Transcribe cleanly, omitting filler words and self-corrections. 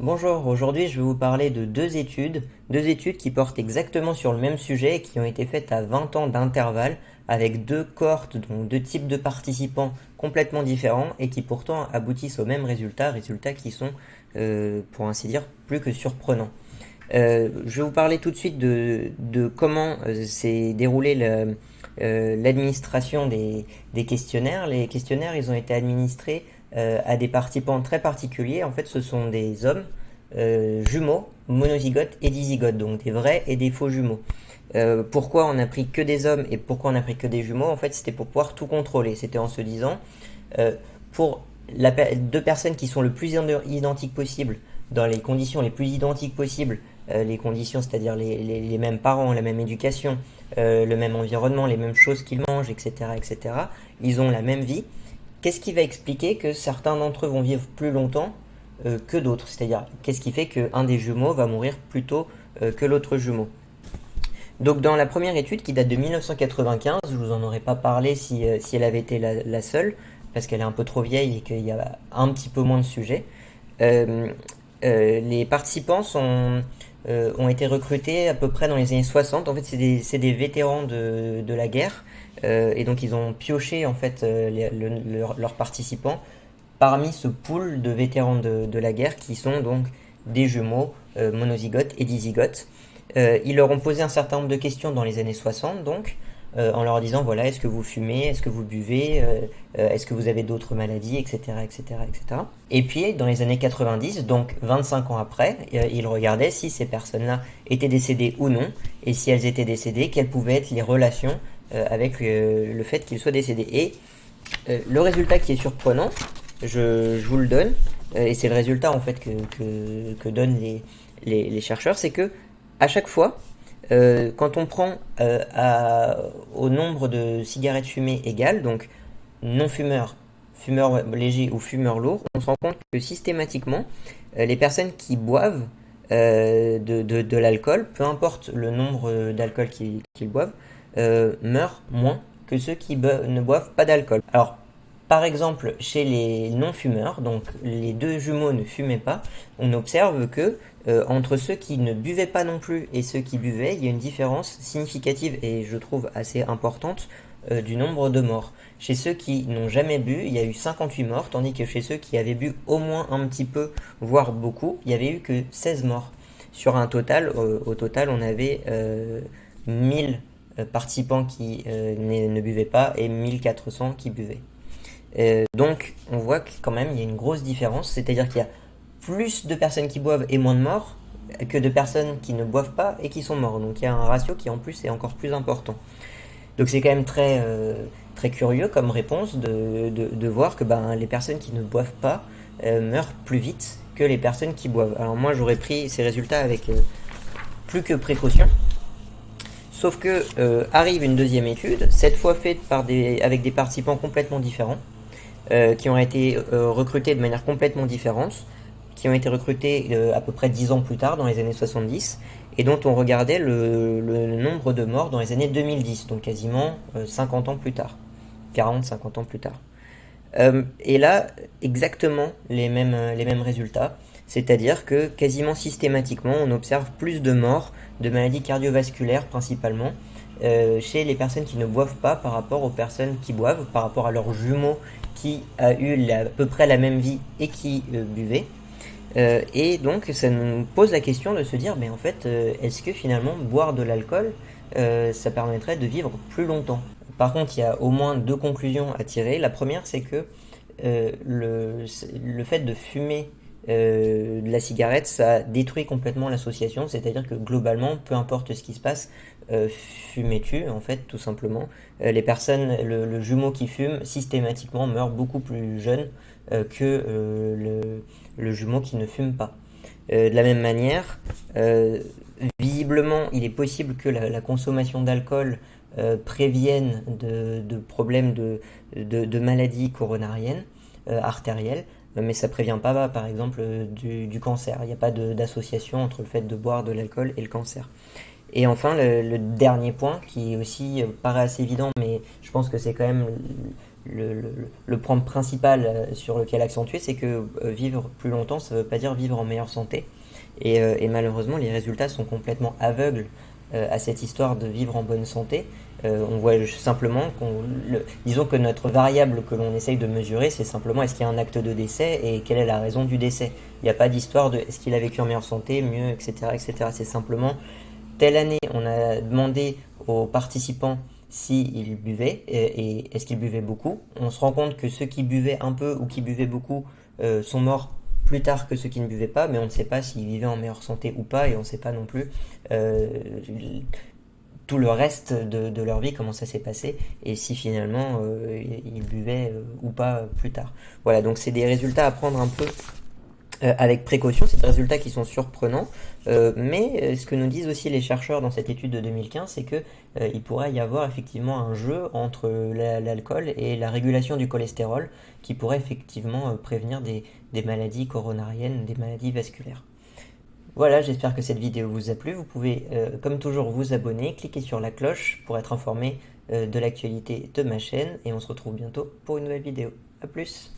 Bonjour, aujourd'hui je vais vous parler de deux études qui portent exactement sur le même sujet et qui ont été faites à 20 ans d'intervalle avec deux cohortes, donc deux types de participants complètement différents et qui pourtant aboutissent au même résultats qui sont, pour ainsi dire, plus que surprenants. Je vais vous parler tout de suite de comment s'est déroulée l'administration des questionnaires. Les questionnaires, ils ont été administrés à des participants très particuliers. En fait, ce sont des hommes jumeaux, monozygotes et dizygotes, donc des vrais et des faux jumeaux. Pourquoi on a pris que des hommes et pourquoi on a pris que des jumeaux? En fait, c'était pour pouvoir tout contrôler. C'était en se disant, pour deux personnes qui sont le plus identiques possible, dans les conditions les plus identiques possibles, les conditions, c'est-à-dire les mêmes parents, la même éducation, le même environnement, les mêmes choses qu'ils mangent, etc., etc., ils ont la même vie. Qu'est-ce qui va expliquer que certains d'entre eux vont vivre plus longtemps que d'autres? C'est-à-dire, qu'est-ce qui fait qu'un des jumeaux va mourir plus tôt que l'autre jumeau? Donc dans la première étude qui date de 1995, je vous en aurais pas parlé si elle avait été la seule, parce qu'elle est un peu trop vieille et qu'il y a un petit peu moins de sujets. Euh, les participants ont été recrutés à peu près dans les années 60. En fait, c'est des vétérans de la guerre. Et donc ils ont pioché en fait leurs participants parmi ce pool de vétérans de la guerre qui sont donc des jumeaux monozygotes et dizygotes. Ils leur ont posé un certain nombre de questions dans les années 60, donc, en leur disant, voilà, est-ce que vous fumez, est-ce que vous buvez, est-ce que vous avez d'autres maladies, etc., etc., etc. Et puis, dans les années 90, donc 25 ans après, ils regardaient si ces personnes-là étaient décédées ou non, et si elles étaient décédées, quelles pouvaient être les relations avec le fait qu'ils soient décédés. Et le résultat qui est surprenant, je vous le donne, et c'est le résultat en fait que donnent les chercheurs, c'est que à chaque fois, quand on prend au nombre de cigarettes fumées égal, donc non-fumeurs, fumeurs légers ou fumeurs lourds, on se rend compte que systématiquement, les personnes qui boivent de l'alcool, peu importe le nombre d'alcool qu'ils boivent, meurent moins que ceux qui ne boivent pas d'alcool. Alors, par exemple, chez les non-fumeurs, donc les deux jumeaux ne fumaient pas, on observe que entre ceux qui ne buvaient pas non plus et ceux qui buvaient, il y a une différence significative et je trouve assez importante du nombre de morts. Chez ceux qui n'ont jamais bu, il y a eu 58 morts, tandis que chez ceux qui avaient bu au moins un petit peu, voire beaucoup, il n'y avait eu que 16 morts. Sur un total, au total, on avait 1000 participants qui ne buvaient pas et 1400 qui buvaient. Donc on voit que quand même il y a une grosse différence, c'est-à-dire qu'il y a plus de personnes qui boivent et moins de morts que de personnes qui ne boivent pas et qui sont morts. Donc il y a un ratio qui en plus est encore plus important. Donc c'est quand même très curieux comme réponse de voir que les personnes qui ne boivent pas meurent plus vite que les personnes qui boivent. Alors moi j'aurais pris ces résultats avec plus que précaution. Sauf que arrive une deuxième étude, cette fois faite avec des participants complètement différents, qui ont été recrutés de manière complètement différente, qui ont été recrutés à peu près 10 ans plus tard, dans les années 70, et dont on regardait le nombre de morts dans les années 2010, donc quasiment 50 ans plus tard, 40-50 ans plus tard. Et là, exactement les mêmes résultats, c'est-à-dire que quasiment systématiquement, on observe plus de morts de maladies cardiovasculaires principalement chez les personnes qui ne boivent pas par rapport aux personnes qui boivent, par rapport à leurs jumeaux qui a eu à peu près la même vie et qui buvaient. Et donc ça nous pose la question de se dire, mais en fait, est-ce que finalement boire de l'alcool, ça permettrait de vivre plus longtemps? Par contre, il y a au moins deux conclusions à tirer. La première, c'est que le fait de fumer de la cigarette, ça détruit complètement l'association, c'est-à-dire que globalement, peu importe ce qui se passe, fumer tue, en fait, tout simplement. Les personnes, le jumeau qui fume, systématiquement meurt beaucoup plus jeune que le jumeau qui ne fume pas. De la même manière, visiblement, il est possible que la consommation d'alcool prévienne de problèmes de maladies coronariennes, artérielles, mais ça prévient pas, par exemple, du cancer. Il n'y a pas d'association entre le fait de boire de l'alcool et le cancer. Et enfin, le dernier point, qui aussi paraît assez évident, mais je pense que c'est quand même le point principal sur lequel accentuer, c'est que vivre plus longtemps, ça ne veut pas dire vivre en meilleure santé. Et malheureusement, les résultats sont complètement aveugles à cette histoire de vivre en bonne santé. On voit simplement disons que notre variable que l'on essaye de mesurer, c'est simplement est-ce qu'il y a un acte de décès et quelle est la raison du décès. Il n'y a pas d'histoire de est-ce qu'il a vécu en meilleure santé, mieux, etc., etc. C'est simplement telle année, on a demandé aux participants s'ils buvaient et est-ce qu'ils buvaient beaucoup. On se rend compte que ceux qui buvaient un peu ou qui buvaient beaucoup sont morts plus tard que ceux qui ne buvaient pas, mais on ne sait pas s'ils vivaient en meilleure santé ou pas, et on ne sait pas non plus euh, tout le reste de leur vie, comment ça s'est passé, et si finalement ils buvaient ou pas plus tard. Voilà, donc c'est des résultats à prendre un peu avec précaution, c'est des résultats qui sont surprenants, mais ce que nous disent aussi les chercheurs dans cette étude de 2015, c'est que il pourrait y avoir effectivement un jeu entre l'alcool et la régulation du cholestérol qui pourrait effectivement prévenir des maladies coronariennes, des maladies vasculaires. Voilà, j'espère que cette vidéo vous a plu. Vous pouvez, comme toujours, vous abonner, cliquer sur la cloche pour être informé de l'actualité de ma chaîne, et on se retrouve bientôt pour une nouvelle vidéo. A plus!